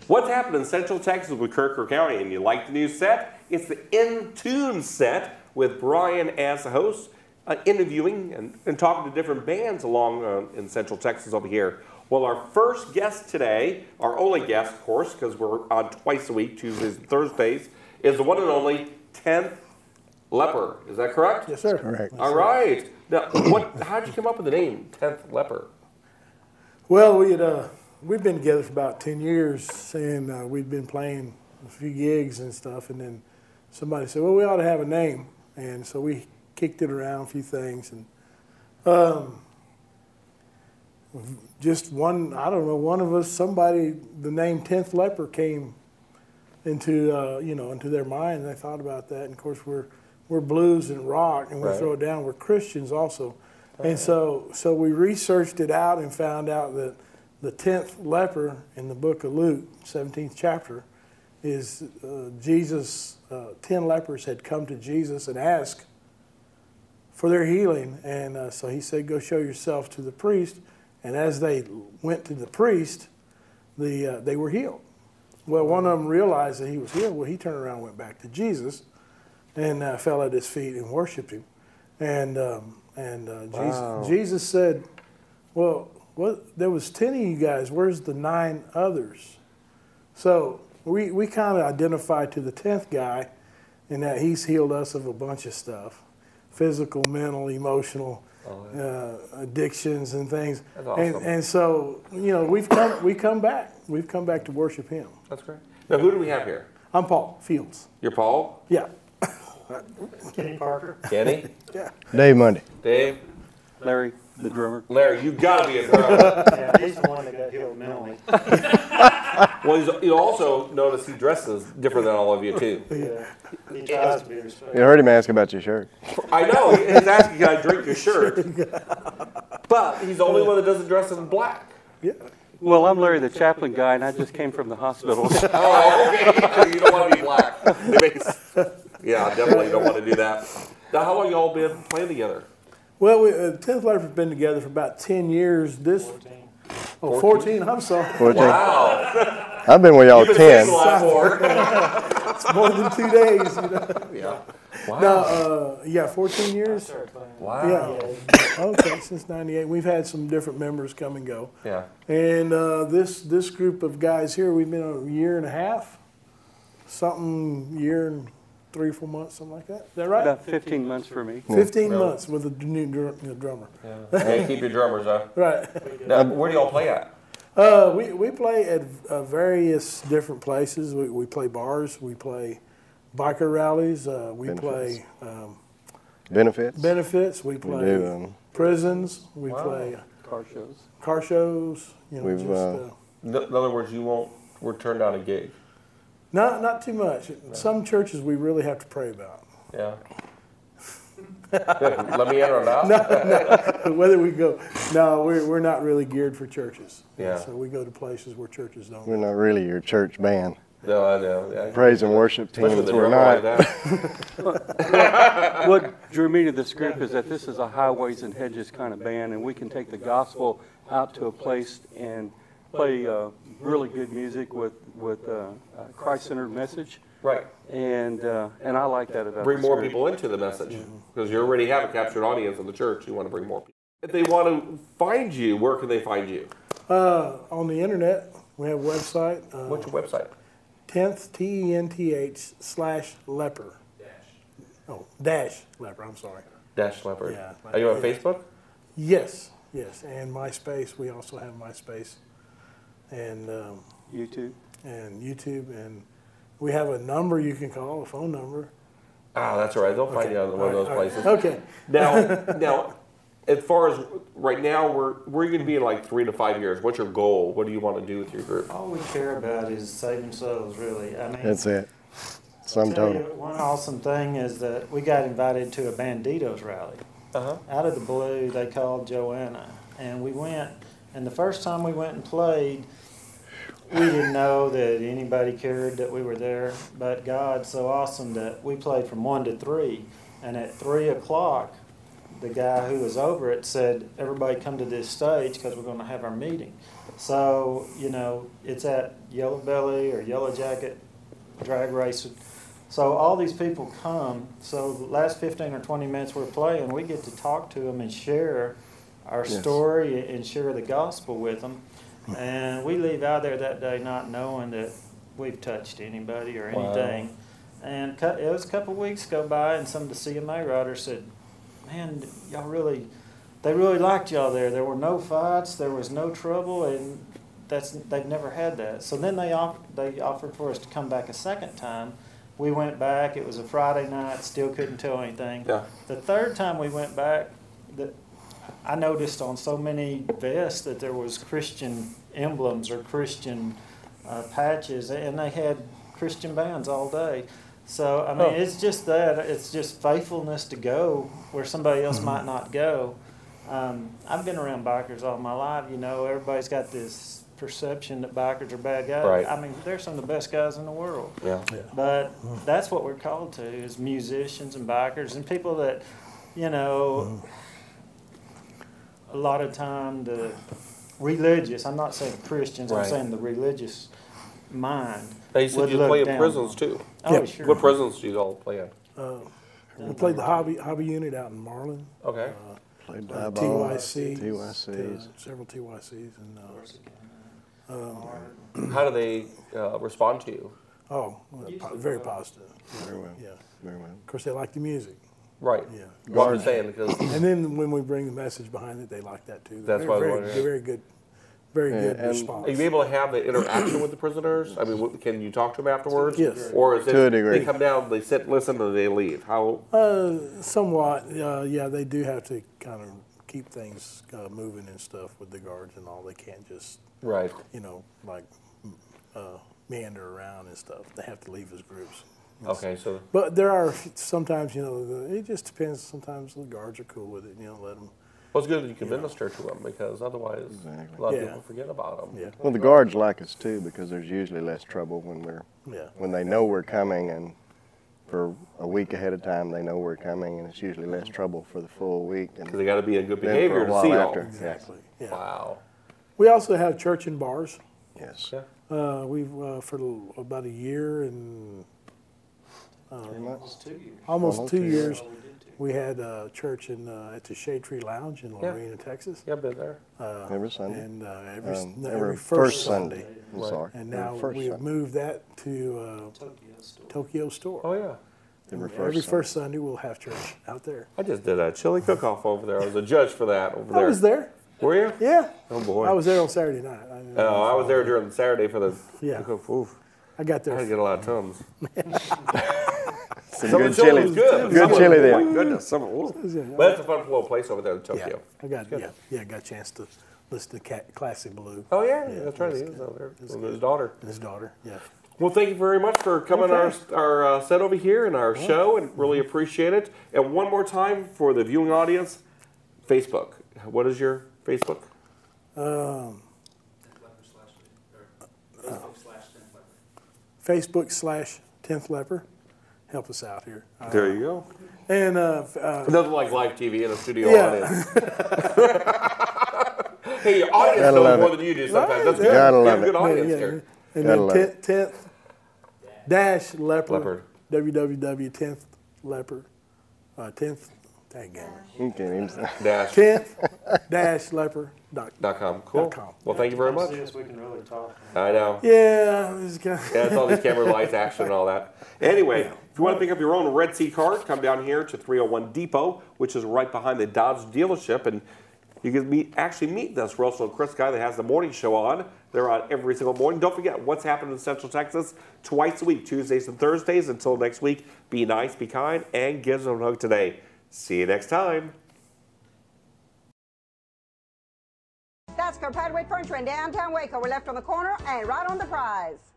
What's happened in Central Texas with Kirker County? And you like the new set? It's the In Tune set with Brian as the host, interviewing and talking to different bands along in Central Texas over here. Well, our first guest today, our only guest, of course, because we're on twice a week, Tuesdays and Thursdays, is the one and only 10th Leper. Is that correct? Yes, sir. Correct. All right. Now, how did you come up with the name 10th Leper? Well, we've been together for about 10 years, and we've been playing a few gigs and stuff, and then somebody said, well, we ought to have a name, and so we kicked it around a few things, and just one of us, somebody, the name 10th Leper came into, into their mind, and they thought about that, and of course we're blues and rock, and we throw it down, we're Christians also. And so we researched it out and found out that the 10th leper in the book of Luke, 17th chapter, is Jesus. 10 lepers had come to Jesus and asked for their healing. And so he said, go show yourself to the priest. And as they went to the priest, they were healed. Well, one of them realized that he was healed. Well, he turned around and went back to Jesus and fell at his feet and worshiped him. And Wow. Jesus said, well, there was 10 of you guys. Where's the 9 others? So we kind of identified to the 10th guy in that he's healed us of a bunch of stuff, physical, mental, emotional, addictions and things. That's awesome. And so, we come back. We've come back to worship him. That's great. Now, who do we have here? I'm Paul Fields. You're Paul? Yeah. Kenny Parker. Kenny? Yeah. Dave Monday. Dave? Larry, the drummer. Larry, you got to be a drummer. Yeah, he's the one that got healed mentally. Well, you also notice he dresses different than all of you, too. Yeah, he tries to be respectful. You heard him ask about your shirt. I know. He's asking, can I drink your shirt? But he's the only one that doesn't dress in black. Yeah. Well, I'm Larry, the chaplain guy, and I just came from the hospital. Oh, okay. So you don't want to be black. Yeah, definitely don't want to do that. Now, how long y'all been playing together? Well, 10th Leper have been together for about 10 years. 14, I'm sorry. 14. Wow. I've been with y'all You've been 10. single for. It's more than 2 days. Yeah. Wow. No, 14 years. Wow. Yeah. Okay, since '98. We've had some different members come and go. Yeah. And this group of guys here, we've been a year and a half, year and 3 or 4 months, something like that. Is that right? About 15 months for me. 15 Really? months with a new drummer. Yeah. Hey, keep your drummers, huh? Right. Now, where do y'all play at? We play at various different places. We play bars. We play biker rallies. We play Benefits. We play do, prisons. We Wow. play Car shows. car shows. We've, In other words, we're turned down a gig. not too much. Some churches we really have to pray about. Yeah. Good. Let me in or not? No, whether we go. No, we're not really geared for churches. Yeah. So we go to places where churches don't. We're not really your church band. No, I know. Yeah. Praise and worship Especially teams, the we're drummer not. like that. What drew me to this group is that this is a highways and hedges kind of band, and we can take the gospel out to a place and play really good music with a Christ-centered message. Right. And I like that about Bring this more group. people into the message because you already have a captured audience in the church. You want to bring more people. If they want to find you, where can they find you? On the internet, we have a website. What's your website? 10th, TENTH/leper. Dash leper, I'm sorry. Dash Leopard. Yeah. Are you on Facebook? Yes, and MySpace. We also have MySpace and YouTube. YouTube. We have a number you can call, a phone number. Ah, that's all right. They'll find you on one of those places. Okay. Now, as far as right now, where are you going to be in like 3 to 5 years? What's your goal? What do you want to do with your group? All we care about is saving souls, really. I mean, That's it. Sum tell you, total. one awesome thing is that we got invited to a Banditos rally. Out of the blue, they called Joanna, and we went. And the first time we went and played, we didn't know that anybody cared that we were there. But God's so awesome that we played from 1 to 3, and at 3 o'clock, the guy who was over it said, everybody come to this stage because we're going to have our meeting. So, you know, it's at Yellow Belly or Yellow Jacket drag racing. So all these people come. So the last 15 or 20 minutes we're playing, we get to talk to them and share our story and share the gospel with them. And we leave out there that day not knowing that we've touched anybody or anything. Wow. And it was a couple of weeks go by, and some of the CMA riders said, man, they really liked y'all there. There were no fights, there was no trouble, and they've never had that. So then they offered for us to come back a second time. We went back. It was a Friday night. Still couldn't tell anything. Yeah. The third time we went back, I noticed on so many vests that there was Christian emblems or Christian patches, and they had Christian bands all day. So, I mean, it's just that. It's just faithfulness to go where somebody else might not go. I've been around bikers all my life. You know, everybody's got this perception that bikers are bad guys. Right. I mean, they're some of the best guys in the world. Yeah. But that's what we're called to, is musicians and bikers and people that, you know, a lot of time the religious, I'm not saying Christians, I'm saying the religious mind. They said you play in prisons too. Oh, sure. What prisons do you all play in? We played the hobby unit out in Marlin. Okay. Played TYCs, several TYCs, and how do they respond to you? Oh, very positive. Very well. Yeah. Very well. Of course, they like the music. Right. Yeah. What I'm saying, because and then when we bring the message behind it, they like that too. That's why they're very good. Very good response. Are you able to have the interaction with the prisoners? I mean, can you talk to them afterwards? Yes. Or is it to a degree. They come down, they sit, listen, and they leave? How? Somewhat. Yeah, they do have to kind of keep things moving and stuff with the guards and all. They can't just, you know, like meander around and stuff. They have to leave as groups. Okay, so. But there are sometimes, you know, it just depends. Sometimes the guards are cool with it. You know, let them. Well, it's good that you can minister to them, because otherwise a lot of people forget about them. Yeah. Well, the guards like us too, because there's usually less trouble when they know we're coming, and for a week ahead of time they know we're coming, and it's usually less trouble for the full week. Because they got to be in good behavior to see y'all. Exactly. Yeah. Wow. We also have church and bars. Yes. Yeah. We've for about a year and Almost 2 years. Almost 2 years. We had a church at the Shade Tree Lounge in Lorena, Texas. Yeah, I've been there. Every Sunday. And every first Sunday. Sorry. And now we've moved that to Tokyo Store. Oh, yeah. Every first Sunday we'll have church out there. I just did a chili cook-off over there. I was a judge for that over there. I was there. Were you? Yeah. Oh, boy. I was there on Saturday night. I was there during Saturday for the cook-off. I got there. I had to get a lot of Tums. Some good chili. Was good. Good chili there. Oh, my goodness. But it's a fun little place over there in Tokyo. I got a chance to listen to Classic Blue. Oh, yeah. That's right. He was over there with his daughter. His daughter, yeah. Well, thank you very much for coming on our set over here in our show, and really appreciate it. And one more time for the viewing audience, Facebook. What is your Facebook? Facebook/10th Leper. Help us out here. There you go. And nothing like live TV in a studio audience. Hey, your audience knows more than you do sometimes. That's good. Gotta You love have a good it. audience here. And then 10th-Leper. www.10thleper. 10th. Dang Dash. 10th-leper.com. Cool. Well, thank you very much. We can really talk. I know. Yeah. It's all these camera lights, action, and all that. Anyway, if you want to pick up your own Red Sea card, come down here to 301 Depot, which is right behind the Dodge dealership, and you can actually meet this Russell and Chris guy that has the morning show on. They're on every single morning. Don't forget what's happening in Central Texas twice a week, Tuesdays and Thursdays. Until next week, be nice, be kind, and give them a hug today. See you next time. That's Compadre Furniture in downtown Waco. We're left on the corner and right on the prize.